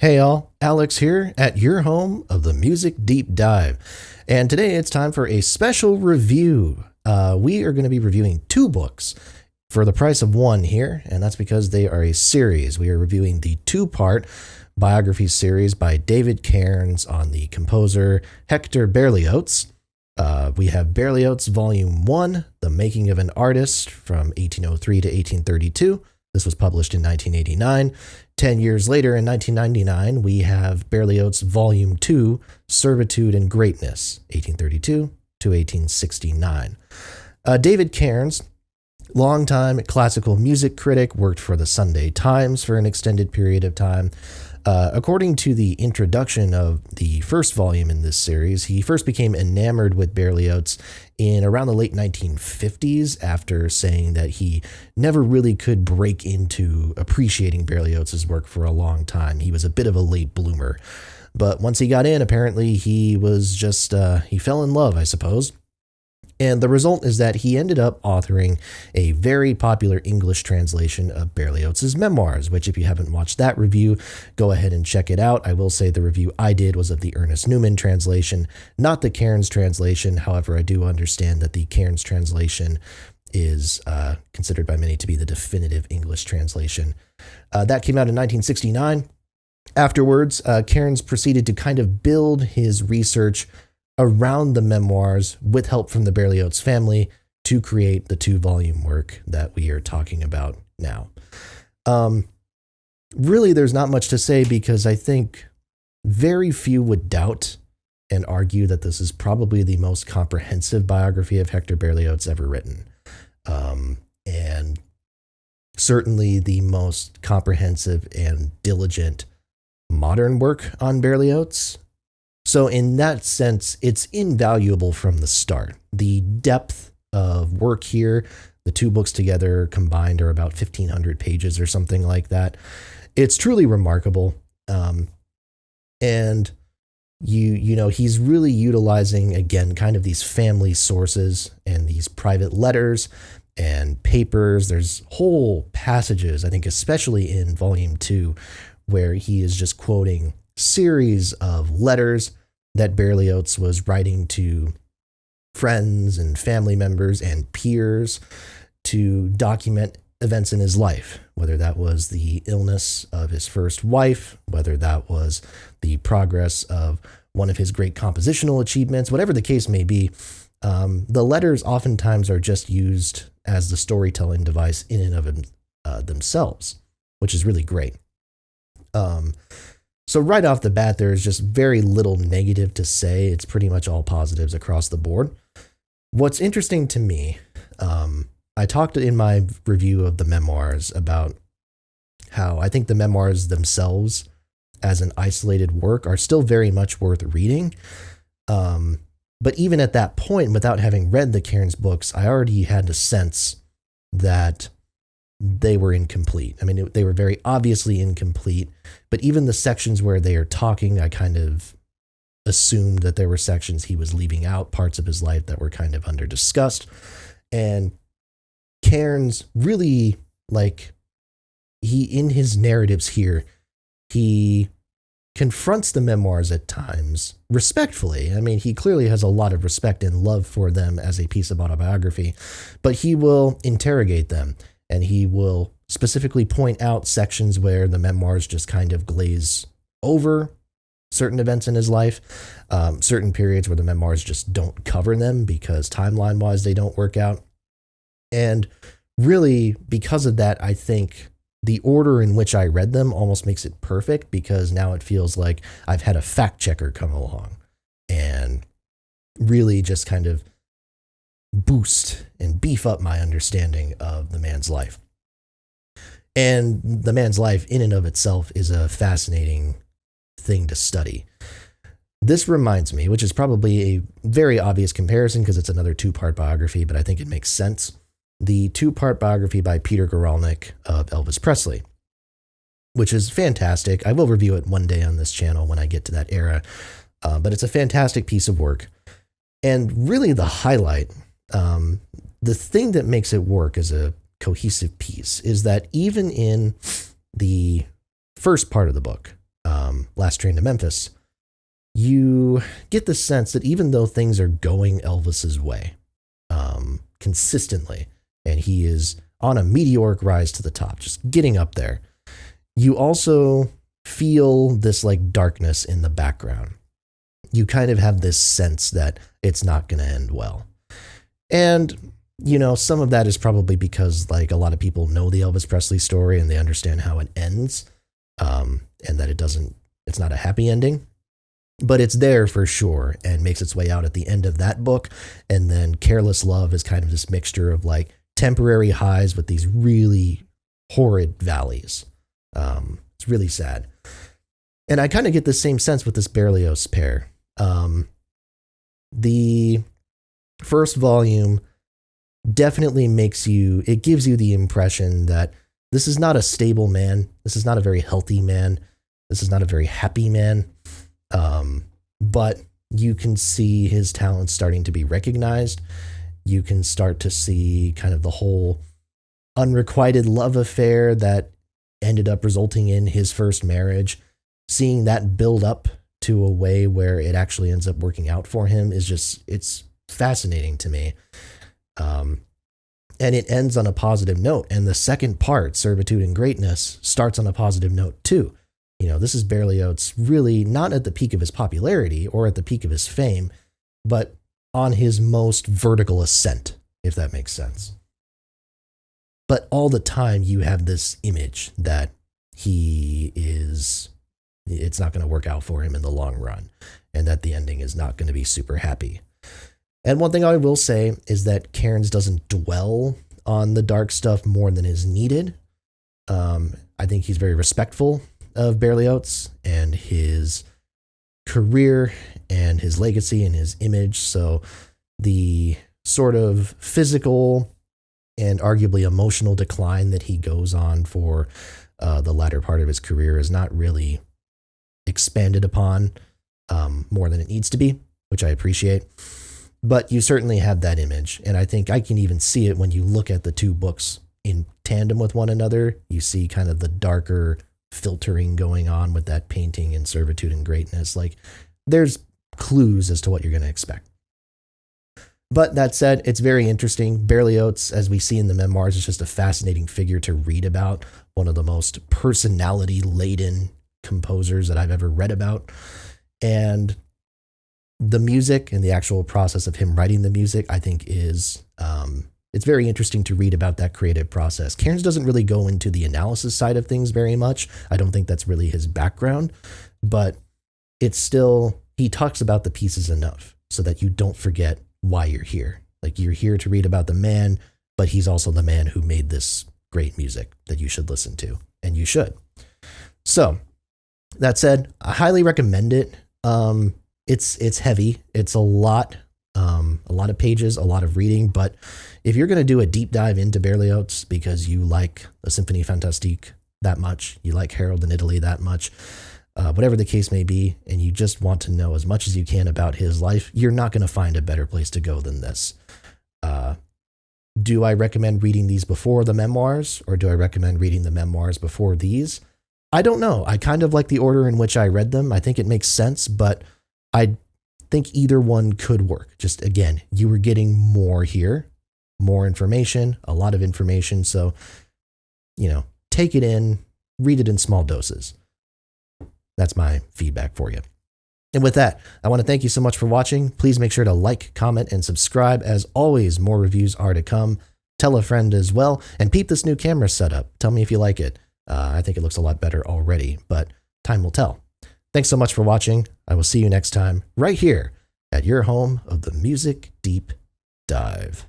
Hey all, Alex here at your home of the Music Deep Dive. And today it's time for a special review. We are going to be reviewing two books for the price of one here, and that's because they are a series. We are reviewing the two-part biography series by David Cairns on the composer Hector Berlioz. We have Berlioz Volume 1, The Making of an Artist from 1803 to 1832. This was published in 1989. 10 years later, in 1999, we have Berlioz Volume 2, Servitude and Greatness, 1832 to 1869. David Cairns, longtime classical music critic, worked for the Sunday Times for an extended period of time. According to the introduction of the first volume in this series, he first became enamored with Berlioz in around the late 1950s after saying that he never really could break into appreciating Berlioz's work for a long time. He was a bit of a late bloomer. But once he got in, apparently he was just, he fell in love, I suppose. And the result is that he ended up authoring a very popular English translation of Berlioz's memoirs, which if you haven't watched that review, go ahead and check it out. I will say the review I did was of the Ernest Newman translation, not the Cairns translation. However, I do understand that the Cairns translation is considered by many to be the definitive English translation. That came out in 1969. Afterwards, Cairns proceeded to kind of build his research around the memoirs with help from the Berlioz family to create the two-volume work that we are talking about now. Really, there's not much to say because I think very few would doubt and argue that this is probably the most comprehensive biography of Hector Berlioz ever written. And certainly the most comprehensive and diligent modern work on Berlioz. So in that sense, it's invaluable from the start. The depth of work here, the two books together combined are about 1,500 pages or something like that. It's truly remarkable. And you know, he's really utilizing, again, kind of these family sources and these private letters and papers. There's whole passages, I think, especially in Volume 2, where he is just quoting series of letters that Berlioz was writing to friends and family members and peers to document events in his life, whether that was the illness of his first wife, whether that was the progress of one of his great compositional achievements, whatever the case may be. The letters oftentimes are just used as the storytelling device in and of themselves, which is really great. So right off the bat, there's just very little negative to say. It's pretty much all positives across the board. What's interesting to me, I talked in my review of the memoirs about how I think the memoirs themselves as an isolated work are still very much worth reading. But even at that point, without having read the Cairns books, I already had a sense that they were incomplete. I mean, they were very obviously incomplete, but even the sections where they are talking, I kind of assumed that there were sections he was leaving out, parts of his life that were kind of under discussed. And Cairns really, in his narratives here, he confronts the memoirs at times respectfully. I mean, he clearly has a lot of respect and love for them as a piece of autobiography, but he will interrogate them. And he will specifically point out sections where the memoirs just kind of glaze over certain events in his life, certain periods where the memoirs just don't cover them because timeline-wise they don't work out. And really, because of that, I think the order in which I read them almost makes it perfect because now it feels like I've had a fact checker come along and really just kind of boost and beef up my understanding of the man's life. And the man's life in and of itself is a fascinating thing to study. This reminds me, which is probably a very obvious comparison because it's another two-part biography, but I think it makes sense. The two-part biography by Peter Guralnick of Elvis Presley, which is fantastic. I will review it one day on this channel when I get to that era, but it's a fantastic piece of work. And really the highlight, the thing that makes it work as a cohesive piece is that even in the first part of the book, Last Train to Memphis, you get the sense that even though things are going Elvis's way consistently, and he is on a meteoric rise to the top, just getting up there, you also feel this like darkness in the background. You kind of have this sense that it's not going to end well. And, you know, some of that is probably because like a lot of people know the Elvis Presley story and they understand how it ends, and that it's not a happy ending. But it's there for sure and makes its way out at the end of that book. And then Careless Love is kind of this mixture of like temporary highs with these really horrid valleys. It's really sad. And I kind of get the same sense with this Berlioz pair. The first volume definitely it gives you the impression that this is not a stable man. This is not a very healthy man. This is not a very happy man. But you can see his talents starting to be recognized. You can start to see kind of the whole unrequited love affair that ended up resulting in his first marriage. Seeing that build up to a way where it actually ends up working out for him it's fascinating to me. And it ends on a positive note. And the second part, Servitude and Greatness, starts on a positive note too. You know, this is Berlioz really not at the peak of his popularity or at the peak of his fame, but on his most vertical ascent, if that makes sense. But all the time you have this image that it's not going to work out for him in the long run, and that the ending is not going to be super happy. And one thing I will say is that Cairns doesn't dwell on the dark stuff more than is needed. I think he's very respectful of Berlioz and his career and his legacy and his image. So the sort of physical and arguably emotional decline that he goes on for the latter part of his career is not really expanded upon more than it needs to be, which I appreciate. But you certainly have that image, and I think I can even see it when you look at the two books in tandem with one another. You see kind of the darker filtering going on with that painting in Servitude and Greatness. Like, there's clues as to what you're going to expect. But that said, it's very interesting. Berlioz, as we see in the memoirs, is just a fascinating figure to read about. One of the most personality-laden composers that I've ever read about. And the music and the actual process of him writing the music, I think is, it's very interesting to read about that creative process. Cairns doesn't really go into the analysis side of things very much. I don't think that's really his background, but it's still, he talks about the pieces enough so that you don't forget why you're here. Like, you're here to read about the man, but he's also the man who made this great music that you should listen to, and you should. So that said, I highly recommend it. It's heavy. It's a lot of pages, a lot of reading, but if you're going to do a deep dive into Berlioz because you like the Symphonie Fantastique that much, you like Harold in Italy that much, whatever the case may be, and you just want to know as much as you can about his life, you're not going to find a better place to go than this. Do I recommend reading these before the memoirs, or do I recommend reading the memoirs before these? I don't know. I kind of like the order in which I read them. I think it makes sense, but I think either one could work. Just again, you were getting more here, more information, a lot of information. So, you know, take it in, read it in small doses. That's my feedback for you. And with that, I want to thank you so much for watching. Please make sure to like, comment, and subscribe. As always, more reviews are to come. Tell a friend as well, and peep this new camera setup. Tell me if you like it. I think it looks a lot better already, but time will tell. Thanks so much for watching. I will see you next time right here at your home of the Music Deep Dive.